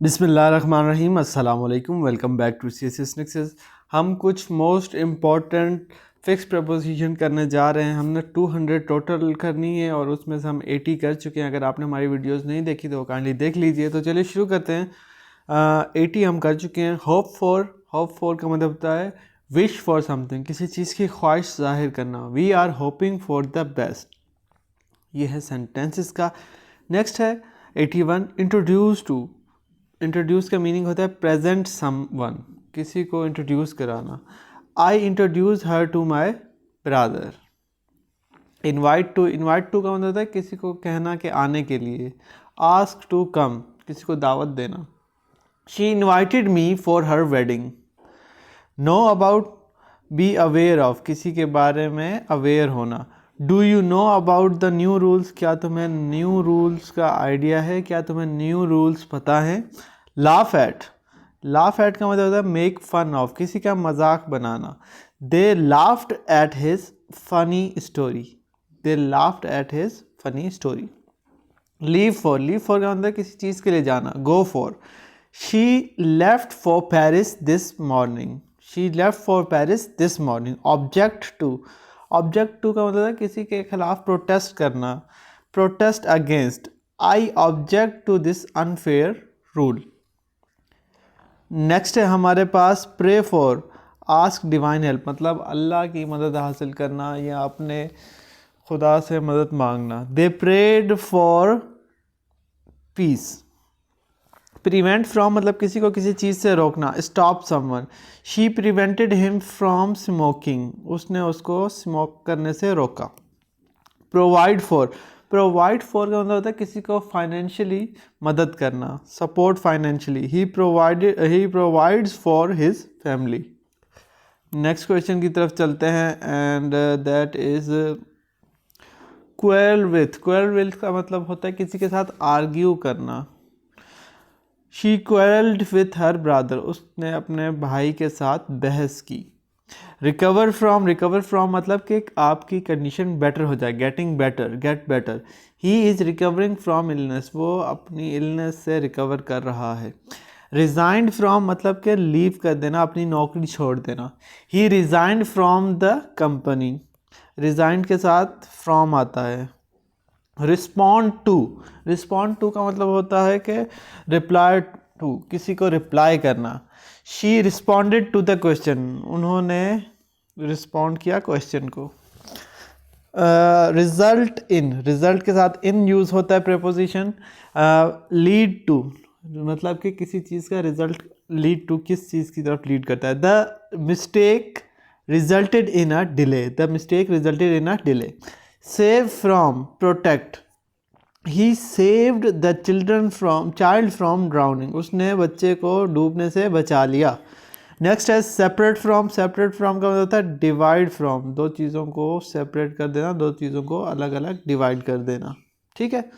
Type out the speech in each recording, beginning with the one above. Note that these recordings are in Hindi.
बिस्मिल्लाहिर्रहमानिर्रहीम, अस्सलाम वालेकुम, welcome back to CSS Nexus। हम कुछ मोस्ट इम्पॉर्टेंट फिक्स प्रपोजिशन करने जा रहे हैं। हमने 200 टोटल करनी है और उसमें से हम 80 कर चुके हैं। अगर आपने हमारी वीडियोस नहीं देखी तो काइंडली देख लीजिए। तो चलिए शुरू करते हैं। 80 हम कर चुके हैं। होप फॉर का मतलब होता है विश फॉर समथिंग, किसी चीज़ की ख्वाहिश जाहिर करना। We are hoping for the best, ये है सेंटेंसेस का। नेक्स्ट है 81 इंट्रोड्यूस टू। इंट्रोड्यूस का मीनिंग होता है प्रेजेंट समवन, किसी को इंट्रोड्यूस कराना। I introduce her to my brother. Invite to का मतलब होता है किसी को कहना कि आने के लिए। आस्क टू कम, किसी को दावत देना। She invited me for her wedding. Know about, be aware of, किसी के बारे में अवेयर होना। Do you know about the new rules, क्या तुम्हें न्यू रूल्स का आइडिया है, क्या तुम्हें न्यू रूल्स पता है। लाफ एट का मतलब होता है मेक फन ऑफ, किसी का मजाक बनाना। They laughed at his funny story. Leave for का मतलब किसी चीज़ के लिए जाना। Go for, she left for Paris this morning. Object to का मतलब है किसी के खिलाफ प्रोटेस्ट करना। Protest against, I object to this unfair rule. Next है हमारे पास pray for, ask divine help, मतलब अल्लाह की मदद हासिल करना या अपने खुदा से मदद मांगना। They prayed for peace. Prevent from मतलब किसी को किसी चीज़ से रोकना। Stop someone, she prevented him from smoking, उसने उसको स्मोक करने से रोका। प्रोवाइड फॉर का मतलब होता है किसी को फाइनेंशियली मदद करना, support financially. He provides for his family. Next question की तरफ चलते हैं and that is quail with का मतलब होता है किसी के साथ आर्ग्यू करना। She quailed with her brother, उसने अपने भाई के साथ बहस की। रिकवर फ्रॉम मतलब कि आपकी कंडीशन बेटर हो जाए, get better. He is recovering from illness, वो अपनी इलनेस से रिकवर कर रहा है। रिजाइंड फ्रॉम मतलब कि लीव कर देना, अपनी नौकरी छोड़ देना। He resigned from the company, resigned के साथ फ्रॉम आता है। रिस्पॉन्ड टू का मतलब होता है कि रिप्लाई टू, किसी को रिप्लाई करना। She responded to the question, उन्होंने रिस्पॉन्ड किया क्वेश्चन को। रिजल्ट के साथ इन यूज़ होता है प्रेपोजिशन। लीड टू मतलब कि किसी चीज़ का रिजल्ट, लीड टू किस चीज़ की तरफ लीड करता है। The mistake resulted in a delay. Save from, protect. He saved the child from drowning, उसने बच्चे को डूबने से बचा लिया। नेक्स्ट है सेपरेट फ्रॉम का मतलब होता है डिवाइड फ्रॉम, दो चीज़ों को सेपरेट कर देना, दो चीज़ों को अलग अलग डिवाइड कर देना। ठीक है।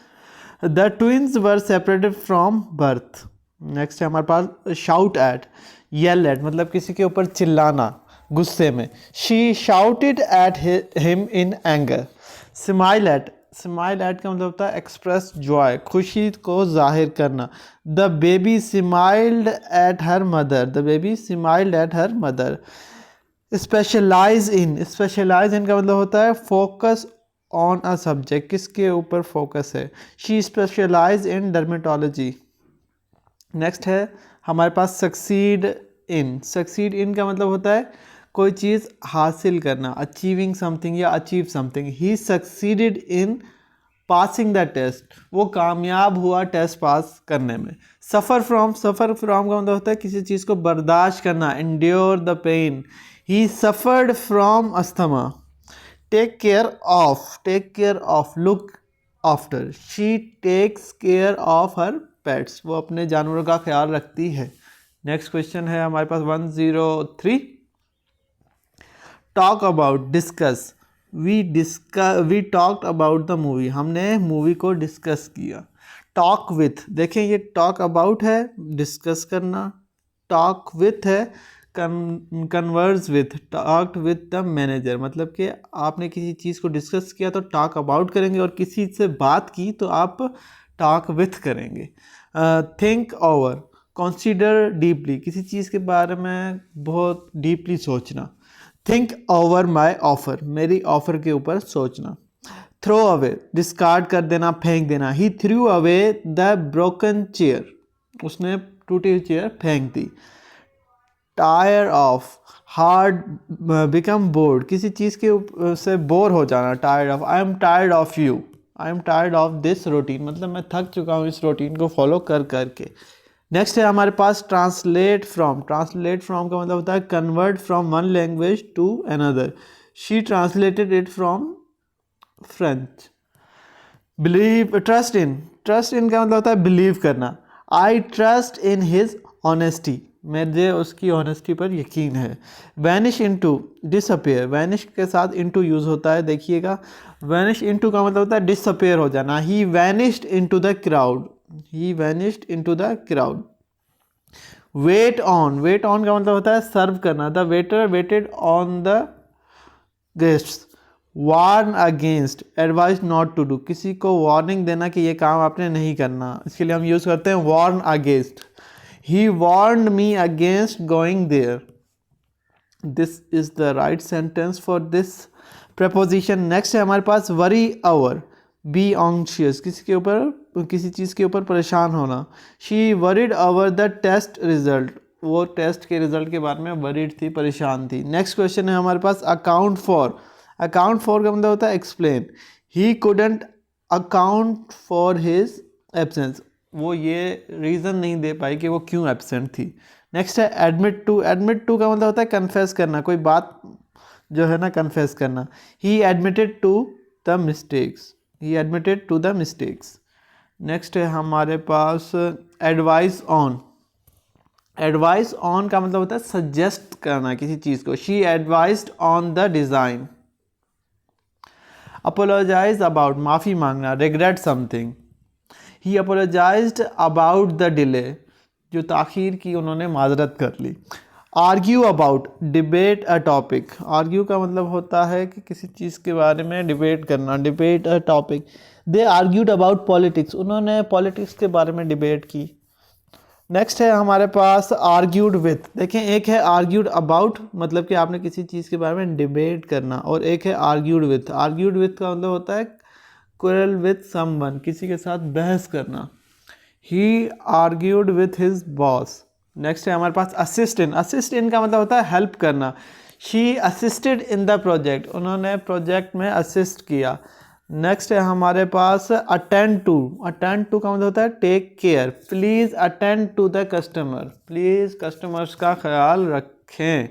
The twins were separated from birth. Next है हमारे पास शाउट एट, येल एट मतलब किसी के ऊपर चिल्लाना गुस्से में। She shouted at him in anger. Smile at का मतलब होता है एक्सप्रेस जॉय, खुशी को जाहिर करना। The baby smiled at her mother. Specialize in का मतलब होता है फोकस ऑन अ सब्जेक्ट, किसके ऊपर फोकस है। She specialize in dermatology. Next है हमारे पास सक्सीड इन का मतलब होता है कोई चीज़ हासिल करना, अचीविंग समथिंग या achieve something. He succeeded in passing the test, वो कामयाब हुआ टेस्ट पास करने में। सफ़र फ्रॉम का मतलब होता है किसी चीज़ को बर्दाश्त करना, endure the pain. He suffered from asthma. Take care of, look after. She takes care of her pets, वो अपने जानवरों का ख्याल रखती है। नेक्स्ट क्वेश्चन है हमारे पास 103। Talk about, discuss. We talked about the movie, हमने मूवी को डिस्कस किया। टॉक विथ, देखें ये टॉक अबाउट है डिस्कस करना, टॉक विथ है converse with, talked with the manager मतलब कि आपने किसी चीज़ को डिस्कस किया तो टॉक अबाउट करेंगे और किसी से बात की तो आप टॉक विथ करेंगे। थिंक ओवर, कंसीडर डीपली, किसी चीज़ के बारे में बहुत डीपली सोचना। थिंक ओवर माई ऑफर, मेरी ऑफर के ऊपर सोचना। थ्रो अवे, डिस्कार्ड कर देना, फेंक देना। He threw away the broken chair, उसने टूटी हुई चेयर फेंक दी। Tire of, hard, become bored, किसी चीज़ के से बोर हो जाना। Tired of, I am tired of you, I am tired of this routine, मतलब मैं थक चुका हूँ इस रूटीन को फॉलो कर करके। नेक्स्ट है हमारे पास ट्रांसलेट फ्रॉम। ट्रांसलेट फ्रॉम का मतलब होता है convert from one language to another. She translated it from French. Believe, trust in, trust in का मतलब होता है बिलीव करना। I trust in his honesty, मुझे उसकी ऑनेस्टी पर यकीन है। वैनिश इनटू, डिसअपेयर, वैनिश के साथ इनटू यूज़ होता है, देखिएगा। वैनिश इनटू का मतलब होता है डिसअपेयर हो जाना। He vanished into the crowd, he vanished into the crowd. Wait on, wait on का मतलब होता है सर्व करना। The waiter waited on the guests. Warn against, advise not to do, किसी को वार्निंग देना कि ये काम आपने नहीं करना, इसके लिए हम यूज़ करते हैं warn against. He warned me against going there. This is the right sentence for this preposition. Next है हमारे पास worry over, be anxious, किसी के ऊपर, किसी चीज़ के ऊपर परेशान होना। She worried over the test result, वो टेस्ट के रिजल्ट के बारे में worried थी, परेशान थी। नेक्स्ट क्वेश्चन है हमारे पास account for। account for का मतलब होता है explain। He couldn't account for his absence, वो ये रीज़न नहीं दे पाई कि वो क्यों एब्सेंट थी। नेक्स्ट है एडमिट टू। एडमिट टू का मतलब होता है कन्फेस करना, कोई बात जो है ना कन्फेस करना। He admitted to the mistakes, he admitted to the mistakes. Next है हमारे पास एडवाइस ऑन। एडवाइस ऑन का मतलब होता है सजेस्ट करना किसी चीज़ को। She advised on the design. Apologize about, माफ़ी मांगना, regret something. He apologized about the delay, जो ताख़ीर की उन्होंने माजरत कर ली। Argue about, debate a topic. Argue का मतलब होता है कि किसी चीज़ के बारे में डिबेट करना, debate a topic. They argued about politics, उन्होंने पॉलिटिक्स के बारे में डिबेट की। नेक्स्ट है हमारे पास आर्ग्यूड विथ। देखें, एक है आर्ग्यूड अबाउट, मतलब कि आपने किसी चीज़ के बारे में डिबेट करना, और एक है आर्ग्यूड विथ। आर्ग्यूड विथ का मतलब होता है क्वेरल विथ समवन, किसी के साथ बहस करना। He argued with his boss. Next है हमारे पास असिस्ट इन। असिस्ट इन का मतलब होता है हेल्प करना। She assisted in the project, उन्होंने प्रोजेक्ट में असिस्ट किया। नेक्स्ट है हमारे पास अटेंड टू। अटेंड टू का मतलब होता है take care. Please attend to the customer, please customers का ख्याल रखें।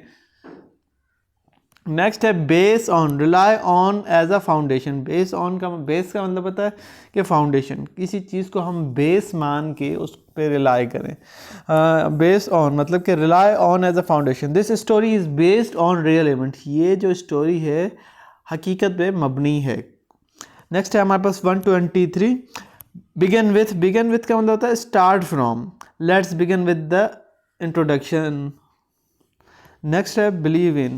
नेक्स्ट है base on, rely on as a foundation. Base on का, बेस का मतलब पता है कि फाउंडेशन, किसी चीज़ को हम बेस मान के उस पर रिलाई करें। बेस ऑन मतलब कि rely on as a foundation. This story is based on real event, ये जो स्टोरी है हकीकत पे मबनी है। नेक्स्ट है हमारे पास 123 बिगिन विथ। बिगिन विथ का मतलब होता है start from. Let's begin with the introduction. Next है बिलीव इन।